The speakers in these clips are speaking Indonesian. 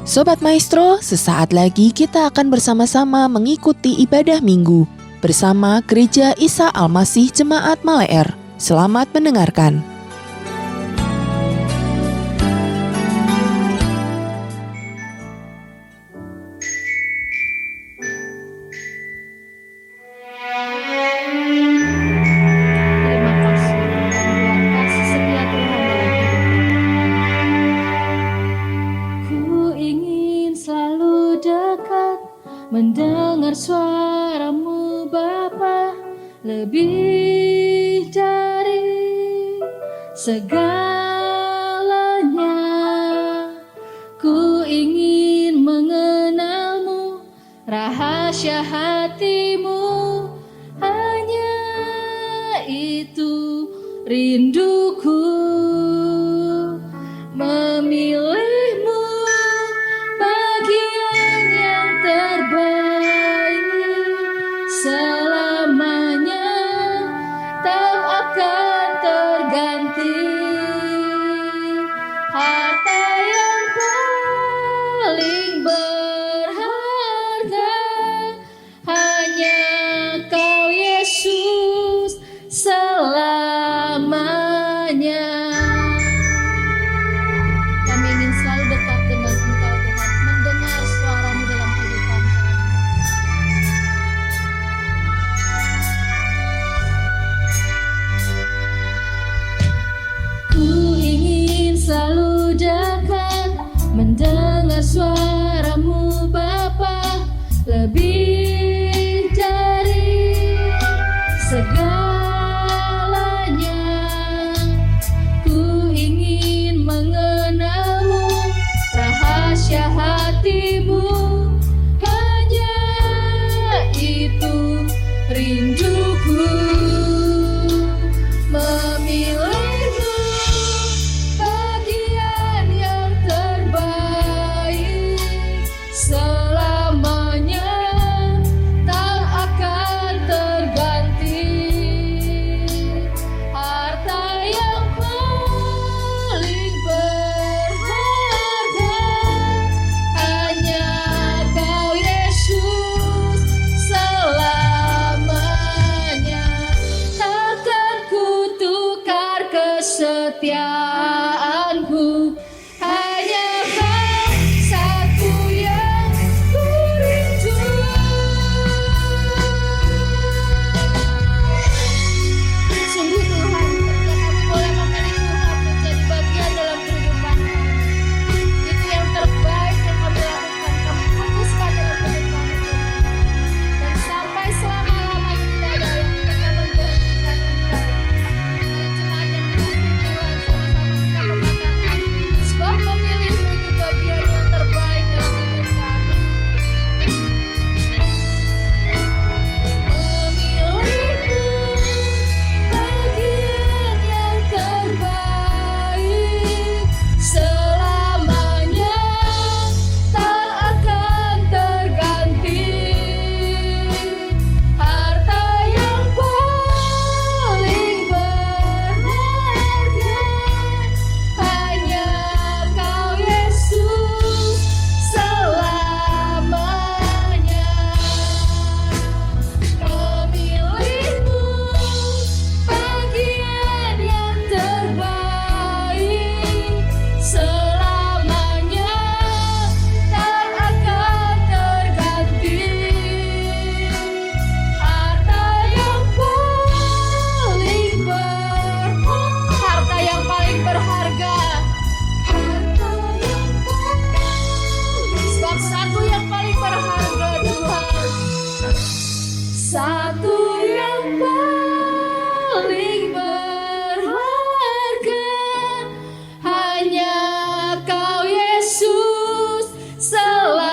Sobat Maestro, sesaat lagi kita akan bersama-sama mengikuti ibadah minggu bersama Gereja Isa Al-Masih Jemaat Maleer. Selamat mendengarkan. Mendengar suaramu Bapa, lebih dari segalanya. Ku ingin mengenalmu, rahasia hatimu, hanya itu rinduku. Memilihmu bagian yang terbaik, selamanya tak akan terganti. Harta yang paling berharga, hanya Kau Yesus selamanya. Kami ingin selalu dekat dengan Engkau Tuhan, mendengar suara-Mu dalam kehidupan kami. Ku ingin selalu dekat, mendengar suara-Mu Bapa, lebih dari segalanya. Ku ingin mengenalmu, rahasia hatimu, hanya itu rinduku. Memilihmu bagian yang terbaik, selamanya tak akan terganti. Harta yang paling berharga, hanya Kau Yesus selamanya. Takkan ku tukar kesetiaanku, hanya Kau satu yang ku rindu. Sungguh Tuhan, ketika kami boleh memilih Tuhan menjadi bagian dalam kehidupan kami, itu yang terbaik yang kami lakukan. Kami putuskan dalam kehidupan kami, dan sampai selama-lamanya tidak ada yang bisa menggantikan Engkau. Mari jemaat yang dikasihi Tuhan, sama-sama kita katakan, sebab memilihmu itu bagian yang terbaik dalam hidup kami. Memilihmu bagian yang terbaik, selamanya tak akan terganti. Harta yang paling berharga, hanya Kau Yesus selamanya. Memilihmu bagian yang terbaik, selamanya tak akan terganti. Harta yang paling berharga, sebab satu yang paling berharga Tuhan, satu yang paling berharga, hanya Kau Yesus selamanya.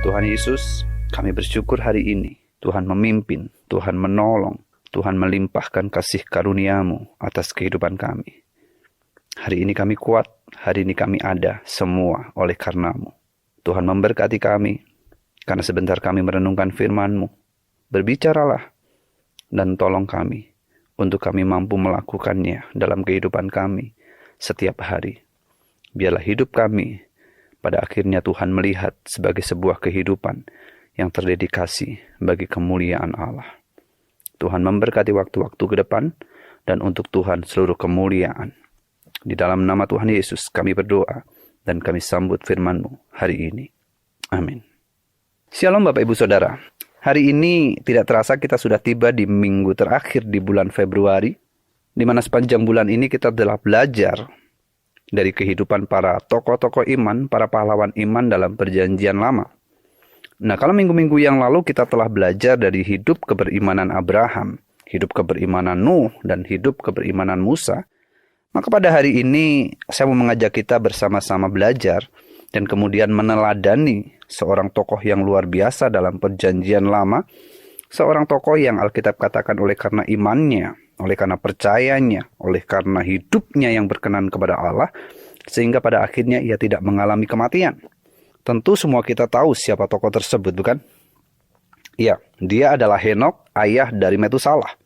Tuhan Yesus, kami bersyukur hari ini. Tuhan memimpin, Tuhan menolong, Tuhan melimpahkan kasih karunia-Mu atas kehidupan kami. Hari ini kami kuat, hari ini kami ada, semua oleh karena-Mu. Tuhan memberkati kami, karena sebentar kami merenungkan firman-Mu. Berbicaralah, dan tolong kami, untuk kami mampu melakukannya dalam kehidupan kami setiap hari. Biarlah hidup kami pada akhirnya Tuhan melihat sebagai sebuah kehidupan yang terdedikasi bagi kemuliaan Allah. Tuhan memberkati waktu-waktu ke depan, dan untuk Tuhan seluruh kemuliaan. Di dalam nama Tuhan Yesus kami berdoa dan kami sambut firman-Mu hari ini. Amin. Shalom Bapak Ibu Saudara. Hari ini tidak terasa kita sudah tiba di minggu terakhir di bulan Februari, di mana sepanjang bulan ini kita telah belajar dari kehidupan para tokoh-tokoh iman, para pahlawan iman dalam perjanjian lama. Nah, kalau minggu-minggu yang lalu kita telah belajar dari hidup keberimanan Abraham, hidup keberimanan Nuh, dan hidup keberimanan Musa, maka pada hari ini saya mau mengajak kita bersama-sama belajar dan kemudian meneladani seorang tokoh yang luar biasa dalam perjanjian lama, seorang tokoh yang Alkitab katakan oleh karena imannya, oleh karena percayanya, oleh karena hidupnya yang berkenan kepada Allah, sehingga pada akhirnya ia tidak mengalami kematian. Tentu semua kita tahu siapa tokoh tersebut, bukan? Ya, dia adalah Henokh, ayah dari Metusalah.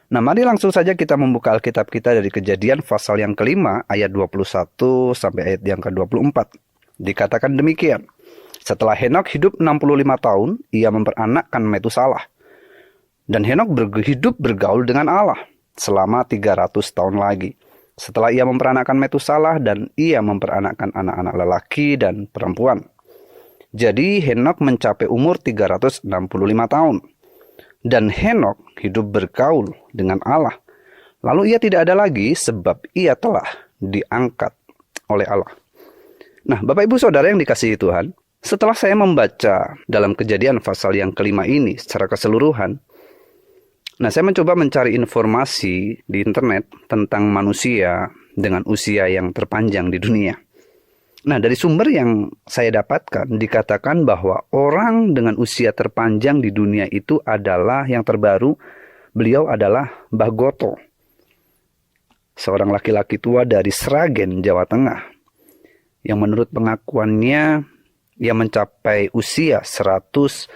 Nah, mari langsung saja kita membuka Alkitab kita dari Kejadian pasal yang kelima, ayat 21 sampai ayat yang ke-24. Dikatakan demikian, setelah Henokh hidup 65 tahun, ia memperanakkan Metusalah. Dan Henokh hidup bergaul dengan Allah selama 300 tahun lagi. Setelah ia memperanakkan Metusalah dan ia memperanakkan anak-anak lelaki dan perempuan. Jadi Henokh mencapai umur 365 tahun. Dan Henokh hidup bergaul dengan Allah. Lalu ia tidak ada lagi sebab ia telah diangkat oleh Allah. Nah, Bapak Ibu Saudara yang dikasihi Tuhan, setelah saya membaca dalam Kejadian pasal yang kelima ini secara keseluruhan, nah saya mencoba mencari informasi di internet tentang manusia dengan usia yang terpanjang di dunia. Nah, dari sumber yang saya dapatkan dikatakan bahwa orang dengan usia terpanjang di dunia itu adalah yang terbaru, beliau adalah Mbah Goto, seorang laki-laki tua dari Sragen, Jawa Tengah, yang menurut pengakuannya ia mencapai usia 146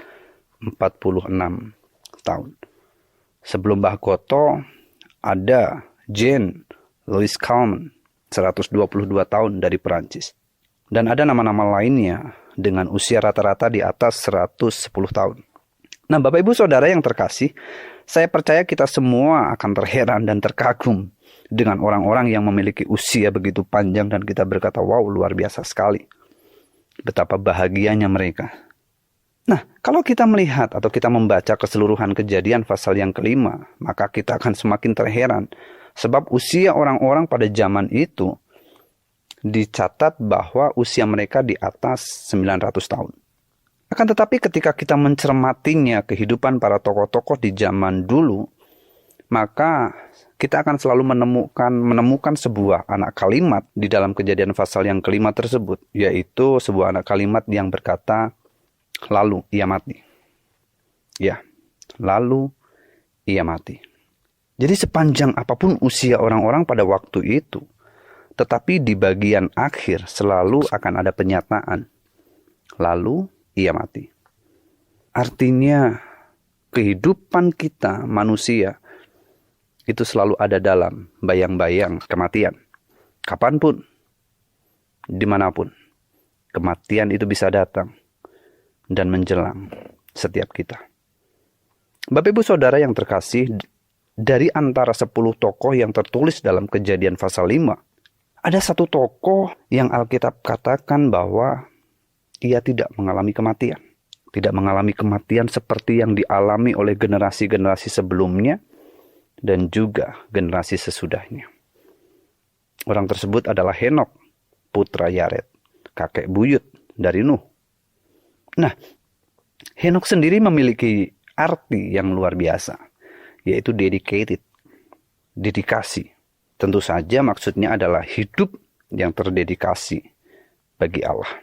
tahun. Sebelum Mbah Goto ada Jean Louis Calment, 122 tahun dari Perancis. Dan ada nama-nama lainnya dengan usia rata-rata di atas 110 tahun. Nah, Bapak Ibu Saudara yang terkasih, saya percaya kita semua akan terheran dan terkagum dengan orang-orang yang memiliki usia begitu panjang dan kita berkata, wow, luar biasa sekali. Betapa bahagianya mereka. Nah, kalau kita melihat atau kita membaca keseluruhan Kejadian pasal yang kelima, maka kita akan semakin terheran. Sebab usia orang-orang pada zaman itu dicatat bahwa usia mereka di atas 900 tahun. Akan tetapi ketika kita mencermatinya kehidupan para tokoh-tokoh di zaman dulu, maka kita akan selalu menemukan sebuah anak kalimat di dalam Kejadian pasal yang kelima tersebut, yaitu sebuah anak kalimat yang berkata, lalu ia mati. Ya, lalu ia mati. Jadi sepanjang apapun usia orang-orang pada waktu itu, tetapi di bagian akhir selalu akan ada penyataan, lalu ia mati. Artinya kehidupan kita manusia itu selalu ada dalam bayang-bayang kematian. Kapanpun, dimanapun, kematian itu bisa datang dan menjelang setiap kita. Bapak Ibu Saudara yang terkasih, dari antara 10 tokoh yang tertulis dalam Kejadian pasal 5, ada satu tokoh yang Alkitab katakan bahwa ia tidak mengalami kematian. Tidak mengalami kematian seperti yang dialami oleh generasi-generasi sebelumnya dan juga generasi sesudahnya. Orang tersebut adalah Henokh, putra Yared, kakek buyut dari Nuh. Nah, Henokh sendiri memiliki arti yang luar biasa, yaitu dedicated, dedikasi. Tentu saja maksudnya adalah hidup yang terdedikasi bagi Allah.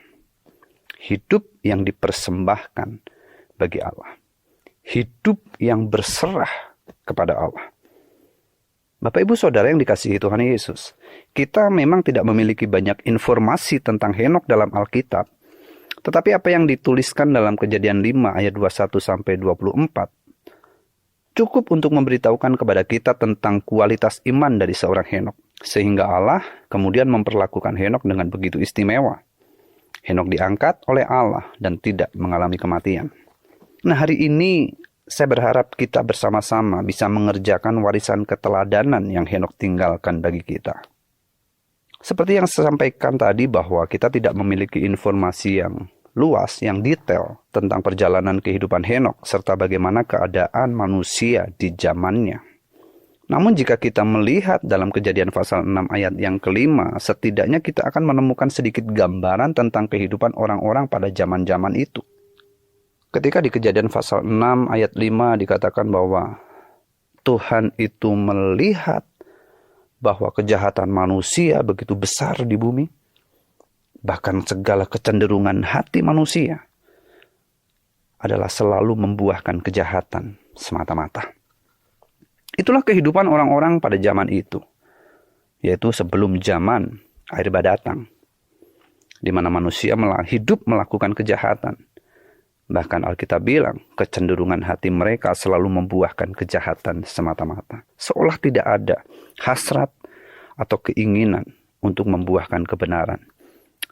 Hidup yang dipersembahkan bagi Allah. Hidup yang berserah kepada Allah. Bapak Ibu Saudara yang dikasihi Tuhan Yesus, kita memang tidak memiliki banyak informasi tentang Henokh dalam Alkitab. Tetapi apa yang dituliskan dalam Kejadian 5 ayat 21 sampai 24 cukup untuk memberitahukan kepada kita tentang kualitas iman dari seorang Henokh. Sehingga Allah kemudian memperlakukan Henokh dengan begitu istimewa. Henokh diangkat oleh Allah dan tidak mengalami kematian. Nah, hari ini saya berharap kita bersama-sama bisa mengerjakan warisan keteladanan yang Henokh tinggalkan bagi kita. Seperti yang saya sampaikan tadi bahwa kita tidak memiliki informasi yang luas, yang detail tentang perjalanan kehidupan Henokh serta bagaimana keadaan manusia di zamannya. Namun jika kita melihat dalam Kejadian pasal 6 ayat yang kelima, setidaknya kita akan menemukan sedikit gambaran tentang kehidupan orang-orang pada zaman-zaman itu. Ketika di Kejadian pasal 6 ayat 5 dikatakan bahwa Tuhan itu melihat bahwa kejahatan manusia begitu besar di bumi, bahkan segala kecenderungan hati manusia adalah selalu membuahkan kejahatan semata-mata. Itulah kehidupan orang-orang pada zaman itu, yaitu sebelum zaman akhir bah datang, di mana manusia hidup melakukan kejahatan. Bahkan Alkitab bilang, kecenderungan hati mereka selalu membuahkan kejahatan semata-mata. Seolah tidak ada hasrat atau keinginan untuk membuahkan kebenaran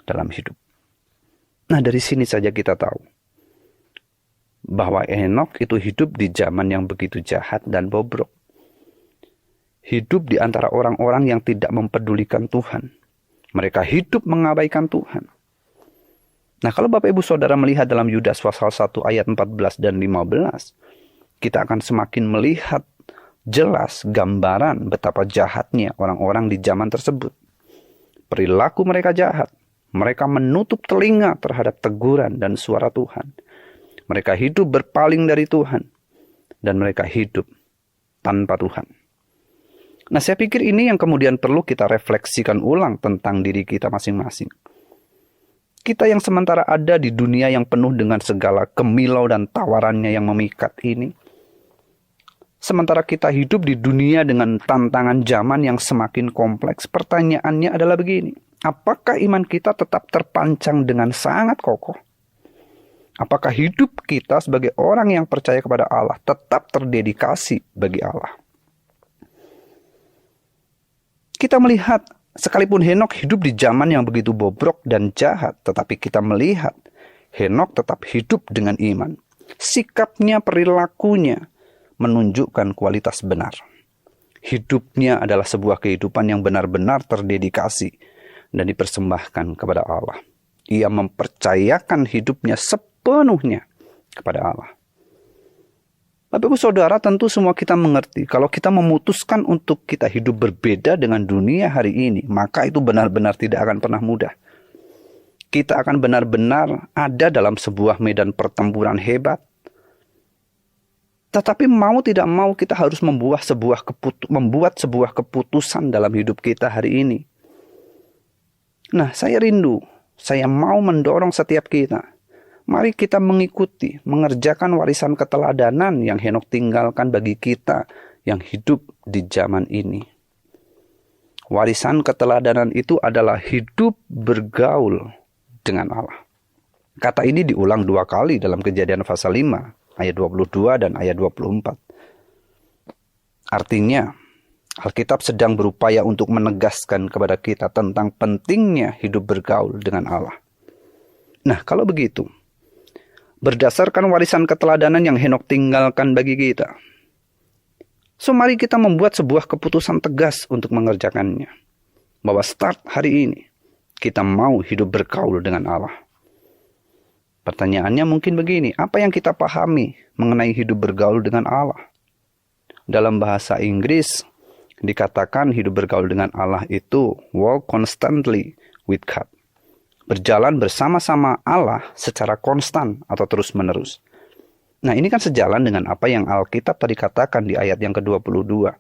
dalam hidup. Nah, dari sini saja kita tahu bahwa Henokh itu hidup di zaman yang begitu jahat dan bobrok. Hidup di antara orang-orang yang tidak mempedulikan Tuhan. Mereka hidup mengabaikan Tuhan. Nah, kalau Bapak Ibu Saudara melihat dalam Yudas pasal 1 ayat 14 dan 15, kita akan semakin melihat jelas gambaran betapa jahatnya orang-orang di zaman tersebut. Perilaku mereka jahat. Mereka menutup telinga terhadap teguran dan suara Tuhan. Mereka hidup berpaling dari Tuhan. Dan mereka hidup tanpa Tuhan. Nah, saya pikir ini yang kemudian perlu kita refleksikan ulang tentang diri kita masing-masing. Kita yang sementara ada di dunia yang penuh dengan segala kemilau dan tawarannya yang memikat ini. Sementara kita hidup di dunia dengan tantangan zaman yang semakin kompleks, pertanyaannya adalah begini. Apakah iman kita tetap terpancang dengan sangat kokoh? Apakah hidup kita sebagai orang yang percaya kepada Allah tetap terdedikasi bagi Allah? Kita melihat, sekalipun Henokh hidup di zaman yang begitu bobrok dan jahat, tetapi kita melihat Henokh tetap hidup dengan iman. Sikapnya, perilakunya menunjukkan kualitas benar. Hidupnya adalah sebuah kehidupan yang benar-benar terdedikasi dan dipersembahkan kepada Allah. Ia mempercayakan hidupnya sepenuhnya kepada Allah. Bapak Ibu Saudara, tentu semua kita mengerti kalau kita memutuskan untuk kita hidup berbeda dengan dunia hari ini, maka itu benar-benar tidak akan pernah mudah. Kita akan benar-benar ada dalam sebuah medan pertempuran hebat. Tetapi mau tidak mau kita harus membuat sebuah keputusan dalam hidup kita hari ini. Nah, saya rindu, saya mau mendorong setiap kita. Mari kita mengikuti, mengerjakan warisan keteladanan yang Henokh tinggalkan bagi kita yang hidup di zaman ini. Warisan keteladanan itu adalah hidup bergaul dengan Allah. Kata ini diulang 2 kali dalam Kejadian pasal 5, ayat 22 dan ayat 24. Artinya, Alkitab sedang berupaya untuk menegaskan kepada kita tentang pentingnya hidup bergaul dengan Allah. Nah, kalau begitu, berdasarkan warisan keteladanan yang Henokh tinggalkan bagi kita, mari kita membuat sebuah keputusan tegas untuk mengerjakannya. Bahwa start hari ini, kita mau hidup bergaul dengan Allah. Pertanyaannya mungkin begini, apa yang kita pahami mengenai hidup bergaul dengan Allah? Dalam bahasa Inggris, dikatakan hidup bergaul dengan Allah itu walk constantly with God. Berjalan bersama-sama Allah secara konstan atau terus-menerus. Nah, ini kan sejalan dengan apa yang Alkitab tadi katakan di ayat yang ke-22.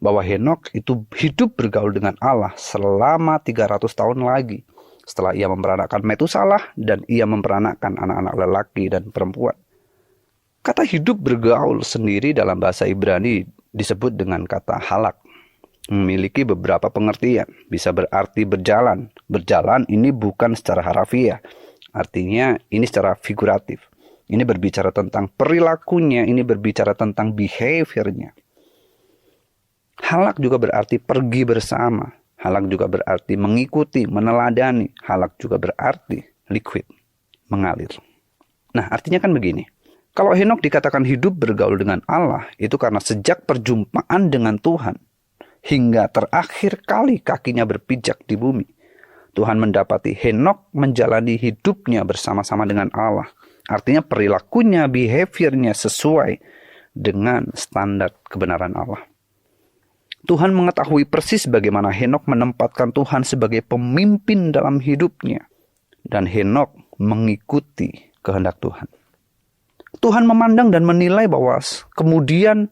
Bahwa Henokh itu hidup bergaul dengan Allah selama 300 tahun lagi. Setelah ia memperanakkan Metusalah dan ia memperanakkan anak-anak lelaki dan perempuan. Kata hidup bergaul sendiri dalam bahasa Ibrani disebut dengan kata halak. Memiliki beberapa pengertian. Bisa berarti berjalan. Berjalan ini bukan secara harafiah. Artinya ini secara figuratif. Ini berbicara tentang perilakunya, ini berbicara tentang behaviornya. Halak juga berarti pergi bersama. Halak juga berarti mengikuti, meneladani. Halak juga berarti liquid, mengalir. Nah, artinya kan begini. Kalau Henokh dikatakan hidup bergaul dengan Allah, itu karena sejak perjumpaan dengan Tuhan, hingga terakhir kali kakinya berpijak di bumi, Tuhan mendapati Henokh menjalani hidupnya bersama-sama dengan Allah. Artinya perilakunya, behaviornya sesuai dengan standar kebenaran Allah. Tuhan mengetahui persis bagaimana Henokh menempatkan Tuhan sebagai pemimpin dalam hidupnya. Dan Henokh mengikuti kehendak Tuhan. Tuhan memandang dan menilai bahwa kemudian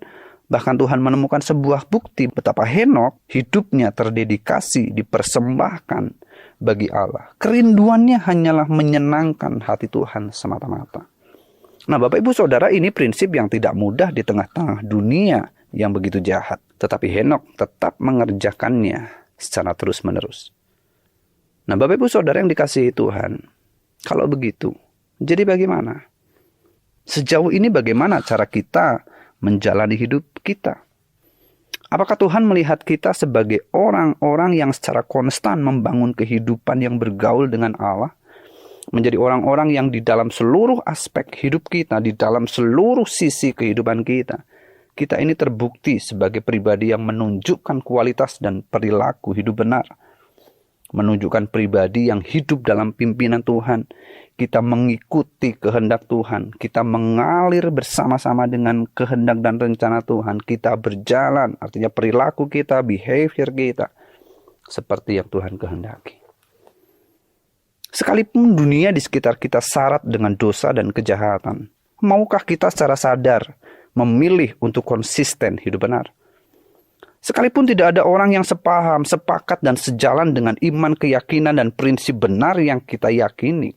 bahkan Tuhan menemukan sebuah bukti betapa Henokh hidupnya terdedikasi, dipersembahkan bagi Allah. Kerinduannya hanyalah menyenangkan hati Tuhan semata-mata. Nah, Bapak Ibu Saudara, ini prinsip yang tidak mudah di tengah-tengah dunia yang begitu jahat. Tetapi Henokh tetap mengerjakannya secara terus-menerus. Nah, Bapak Ibu Saudara yang dikasihi Tuhan, kalau begitu, jadi bagaimana? Sejauh ini bagaimana cara kita menjalani hidup kita? Apakah Tuhan melihat kita sebagai orang-orang yang secara konstan membangun kehidupan yang bergaul dengan Allah? Menjadi orang-orang yang di dalam seluruh aspek hidup kita, di dalam seluruh sisi kehidupan kita, kita ini terbukti sebagai pribadi yang menunjukkan kualitas dan perilaku hidup benar. Menunjukkan pribadi yang hidup dalam pimpinan Tuhan. Kita mengikuti kehendak Tuhan. Kita mengalir bersama-sama dengan kehendak dan rencana Tuhan. Kita berjalan, artinya perilaku kita, behavior kita, seperti yang Tuhan kehendaki. Sekalipun dunia di sekitar kita syarat dengan dosa dan kejahatan, maukah kita secara sadar memilih untuk konsisten hidup benar? Sekalipun tidak ada orang yang sepaham, sepakat, dan sejalan dengan iman, keyakinan, dan prinsip benar yang kita yakini,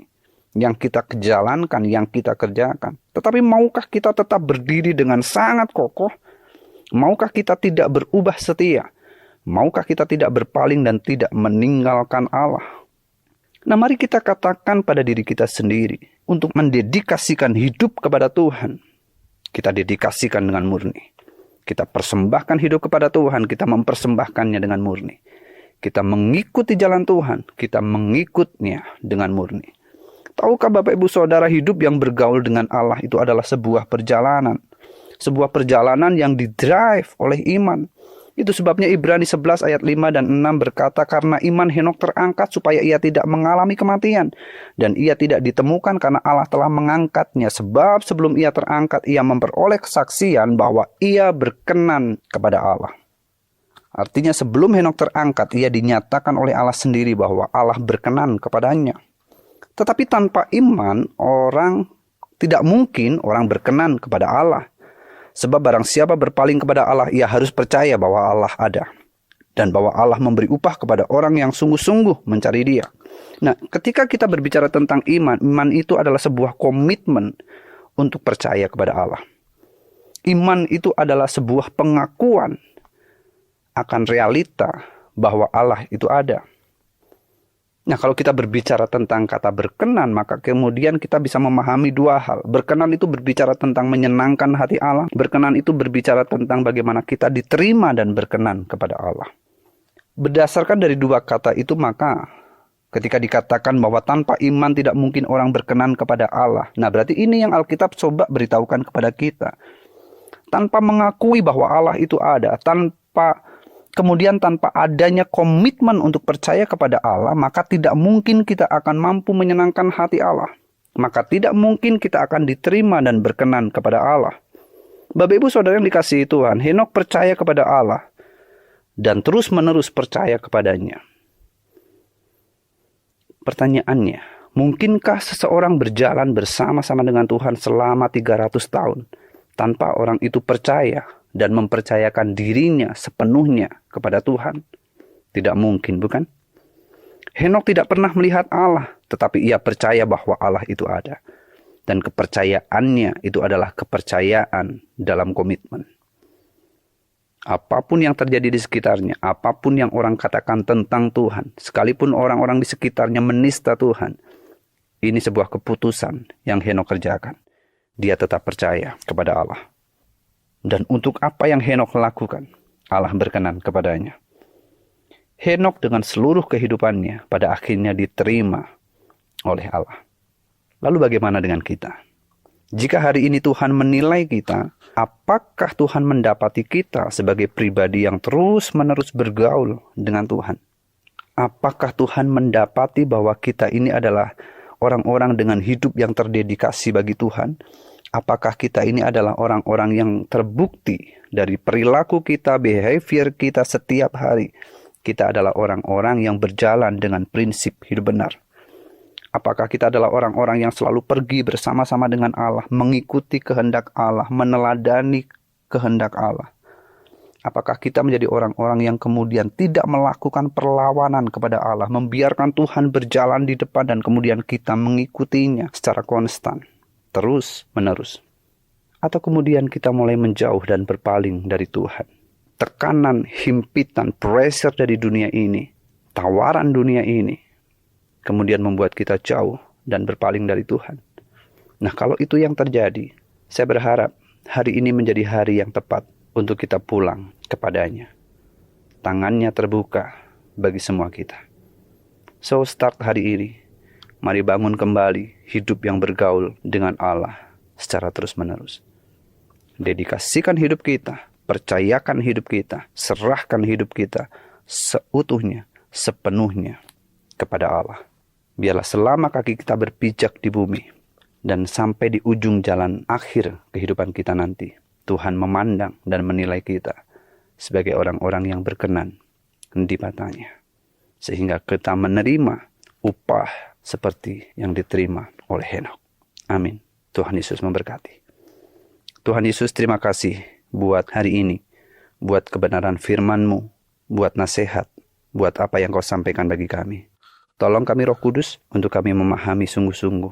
yang kita jalankan, yang kita kerjakan. Tetapi maukah kita tetap berdiri dengan sangat kokoh? Maukah kita tidak berubah setia? Maukah kita tidak berpaling dan tidak meninggalkan Allah? Nah, mari kita katakan pada diri kita sendiri untuk mendedikasikan hidup kepada Tuhan. Kita dedikasikan dengan murni. Kita persembahkan hidup kepada Tuhan, kita mempersembahkannya dengan murni. Kita mengikuti jalan Tuhan, kita mengikutnya dengan murni. Tahukah Bapak Ibu Saudara, hidup yang bergaul dengan Allah itu adalah sebuah perjalanan. Sebuah perjalanan yang didrive oleh iman. Itu sebabnya Ibrani 11 ayat 5 dan 6 berkata, karena iman Henokh terangkat supaya ia tidak mengalami kematian. Dan ia tidak ditemukan karena Allah telah mengangkatnya. Sebab sebelum ia terangkat, ia memperoleh kesaksian bahwa ia berkenan kepada Allah. Artinya sebelum Henokh terangkat, ia dinyatakan oleh Allah sendiri bahwa Allah berkenan kepadanya. Tetapi tanpa iman, tidak mungkin orang berkenan kepada Allah. Sebab barang siapa berpaling kepada Allah, ia harus percaya bahwa Allah ada. Dan bahwa Allah memberi upah kepada orang yang sungguh-sungguh mencari Dia. Nah, ketika kita berbicara tentang iman, iman itu adalah sebuah komitmen untuk percaya kepada Allah. Iman itu adalah sebuah pengakuan akan realita bahwa Allah itu ada. Nah, kalau kita berbicara tentang kata berkenan, maka kemudian kita bisa memahami dua hal. Berkenan itu berbicara tentang menyenangkan hati Allah. Berkenan itu berbicara tentang bagaimana kita diterima dan berkenan kepada Allah. Berdasarkan dari dua kata itu, maka ketika dikatakan bahwa tanpa iman tidak mungkin orang berkenan kepada Allah. Nah, berarti ini yang Alkitab coba beritahukan kepada kita. Tanpa mengakui bahwa Allah itu ada, Kemudian tanpa adanya komitmen untuk percaya kepada Allah, maka tidak mungkin kita akan mampu menyenangkan hati Allah. Maka tidak mungkin kita akan diterima dan berkenan kepada Allah. Bapak Ibu Saudara yang dikasihi Tuhan, Henokh percaya kepada Allah dan terus-menerus percaya kepadanya. Pertanyaannya, mungkinkah seseorang berjalan bersama-sama dengan Tuhan selama 300 tahun tanpa orang itu percaya dan mempercayakan dirinya sepenuhnya kepada Tuhan? Tidak mungkin, bukan? Henokh tidak pernah melihat Allah, tetapi ia percaya bahwa Allah itu ada. Dan kepercayaannya itu adalah kepercayaan dalam komitmen. Apapun yang terjadi di sekitarnya, apapun yang orang katakan tentang Tuhan, sekalipun orang-orang di sekitarnya menista Tuhan, ini sebuah keputusan yang Henokh kerjakan. dia tetap percaya kepada Allah. Dan untuk apa yang Henokh lakukan, Allah berkenan kepadanya. Henokh dengan seluruh kehidupannya pada akhirnya diterima oleh Allah. Lalu bagaimana dengan kita? Jika hari ini Tuhan menilai kita, apakah Tuhan mendapati kita sebagai pribadi yang terus-menerus bergaul dengan Tuhan? Apakah Tuhan mendapati bahwa kita ini adalah orang-orang dengan hidup yang terdedikasi bagi Tuhan? Apakah kita ini adalah orang-orang yang terbukti dari perilaku kita, behavior kita setiap hari? Kita adalah orang-orang yang berjalan dengan prinsip hidup benar. Apakah kita adalah orang-orang yang selalu pergi bersama-sama dengan Allah, mengikuti kehendak Allah, meneladani kehendak Allah? Apakah kita menjadi orang-orang yang kemudian tidak melakukan perlawanan kepada Allah, membiarkan Tuhan berjalan di depan dan kemudian kita mengikutinya secara konstan, terus menerus? Atau kemudian kita mulai menjauh dan berpaling dari Tuhan? Tekanan, himpitan, pressure dari dunia ini, tawaran dunia ini, kemudian membuat kita jauh dan berpaling dari Tuhan. Nah, kalau itu yang terjadi, saya berharap hari ini menjadi hari yang tepat untuk kita pulang kepadanya. Tangannya terbuka bagi semua kita. So, start hari ini. Mari bangun kembali hidup yang bergaul dengan Allah secara terus-menerus. Dedikasikan hidup kita, percayakan hidup kita, serahkan hidup kita seutuhnya, sepenuhnya kepada Allah. Biarlah selama kaki kita berpijak di bumi dan sampai di ujung jalan akhir kehidupan kita nanti, Tuhan memandang dan menilai kita sebagai orang-orang yang berkenan di matanya. Sehingga kita menerima upah seperti yang diterima oleh Henokh. Amin. Tuhan Yesus memberkati. Tuhan Yesus, terima kasih buat hari ini, buat kebenaran firman-Mu, buat nasihat, buat apa yang Kau sampaikan bagi kami. Tolong kami Roh Kudus untuk kami memahami sungguh-sungguh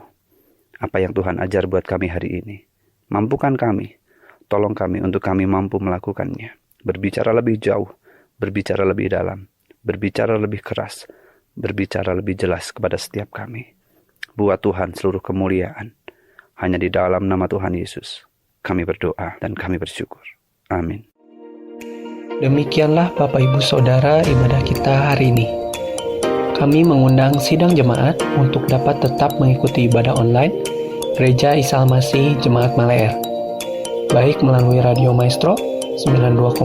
apa yang Tuhan ajar buat kami hari ini. Mampukan kami, tolong kami untuk kami mampu melakukannya. Berbicara lebih jauh, berbicara lebih dalam, berbicara lebih keras, berbicara lebih jelas kepada setiap kami. Buat Tuhan seluruh kemuliaan. Hanya di dalam nama Tuhan Yesus kami berdoa dan kami bersyukur. Amin. Demikianlah Bapak Ibu Saudara ibadah kita hari ini. Kami mengundang sidang jemaat untuk dapat tetap mengikuti ibadah online Gereja Isa Al-Masih Jemaat Maleer, baik melalui Radio Maestro 92,5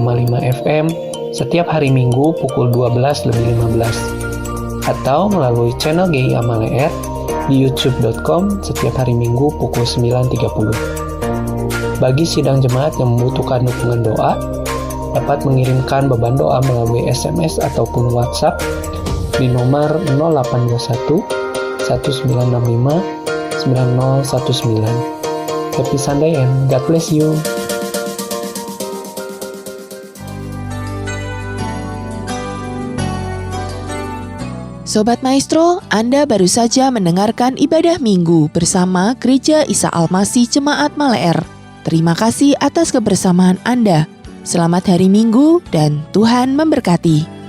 FM setiap hari Minggu pukul 12:15, atau melalui channel GIA Maleer di youtube.com setiap hari Minggu pukul 9.30. Bagi sidang jemaat yang membutuhkan dukungan doa, dapat mengirimkan beban doa melalui SMS ataupun WhatsApp di nomor 0821 1965 9019. Happy Sunday and God bless you. Sobat Maestro, Anda baru saja mendengarkan ibadah minggu bersama Gereja Isa Al-Masih Jemaat Maleer. Terima kasih atas kebersamaan Anda. Selamat hari Minggu dan Tuhan memberkati.